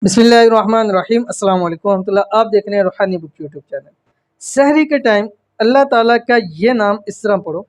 बिस्मिल्लाहिर्रहमानिर्रहीम। अस्सलाम वालेकुम रहमतुल्लाह। आप देख रहे हैं रूहानी बुक यूट्यूब चैनल। सहरी के टाइम अल्लाह ताला का ये नाम इस तरह पढ़ो,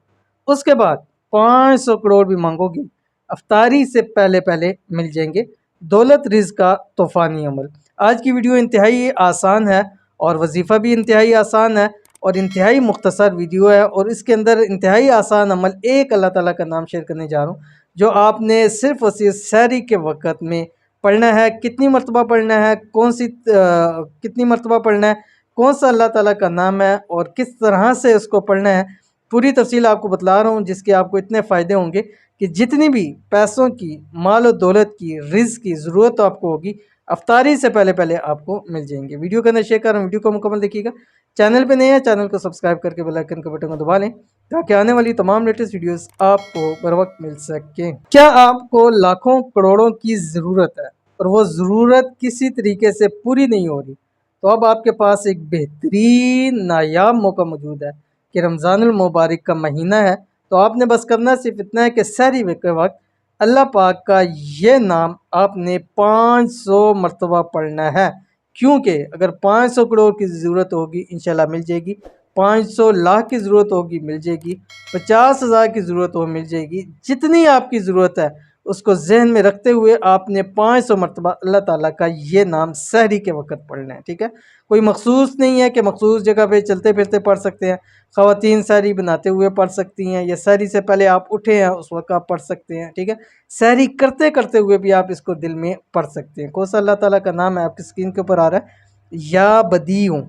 उसके बाद 500 करोड़ भी मांगोगे अफ्तारी से पहले पहले मिल जाएंगे। दौलत रिज़्क का तूफ़ानी अमल। आज की वीडियो इंतहाई आसान है और वजीफ़ा भी इंतहाई आसान है और इंतहाई मुख्तसर वीडियो है, और इसके अंदर इंतहाई आसान अमल एक अल्लाह ताला का नाम शेयर करने जा रहा हूँ जो आपने सिर्फ और सिर्फ सहरी के वक़्त में पढ़ना है। कितनी मरतबा पढ़ना है, कितनी मरतबा पढ़ना है, कौन सा अल्लाह ताला का नाम है और किस तरह से उसको पढ़ना है, पूरी तफसील आपको बतला रहा हूँ, जिसके आपको इतने फ़ायदे होंगे कि जितनी भी पैसों की, माल और दौलत की, रिज़्क की ज़रूरत आपको होगी अफ्तारी से पहले पहले आपको मिल जाएंगे। वीडियो के अंदर शेयर कर रहा हूँ, वीडियो को मुकम्मल देखिएगा। चैनल पे नए हैं, चैनल को सब्सक्राइब करके बेल आइकन के बटन को दबा लें ताकि आने वाली तमाम लेटेस्ट वीडियोस आपको बर वक्त मिल सकें। क्या आपको लाखों करोड़ों की ज़रूरत है और वो ज़रूरत किसी तरीके से पूरी नहीं हो रही, तो अब आपके पास एक बेहतरीन नायाब मौका मौजूद है कि रमज़ानुल मुबारक का महीना है। तो आपने बस करना सिर्फ इतना है कि सहरी के वक्त अल्लाह पाक का ये नाम आपने 500 मरतबा पढ़ना है, क्योंकि अगर 500 करोड़ की ज़रूरत होगी इंशाल्लाह मिल जाएगी, 500 लाख की ज़रूरत होगी मिल जाएगी, 50,000 की ज़रूरत हो मिल जाएगी। जितनी आपकी ज़रूरत है उसको जहन में रखते हुए आपने 500 मरतबा अल्लाह ताला का ये नाम सहरी के वक़्त पढ़ना है। ठीक है, कोई मखसूस नहीं है कि मखसूस जगह पे चलते फिरते पढ़ सकते हैं। ख़वातीन सहरी बनाते हुए पढ़ सकती हैं, या सहरी से पहले आप उठे हैं उस वक्त आप पढ़ सकते हैं। ठीक है, सहरी करते करते हुए भी आप इसको दिल में पढ़ सकते हैं। कौन सा अल्लाह ताला का नाम है आपकी स्क्रीन के ऊपर आ रहा है, या बदीऊ,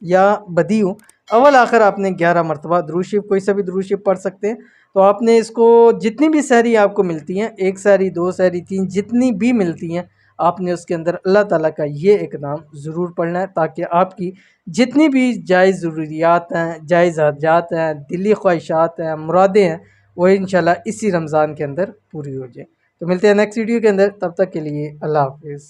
या बदीऊ। अव्वल आखिर आपने 11 मरतबा दुरूद शरीफ, कोई सा भी दुरूद शरीफ पढ़ सकते हैं। तो आपने इसको जितनी भी सहरी आपको मिलती हैं, एक सहरी, दो सहरी, तीन, जितनी भी मिलती हैं, आपने उसके अंदर अल्लाह ताला का ये एक नाम ज़रूर पढ़ना है ताकि आपकी जितनी भी जायज़ ज़रूरियात हैं, जायज़ हाजात हैं, दिली ख्वाहिशात हैं, मुरादें हैं, वो इंशाल्लाह इसी रमज़ान के अंदर पूरी हो जाए। तो मिलते हैं नेक्स्ट वीडियो के अंदर, तब तक के लिए अल्लाह हाफ़िज़।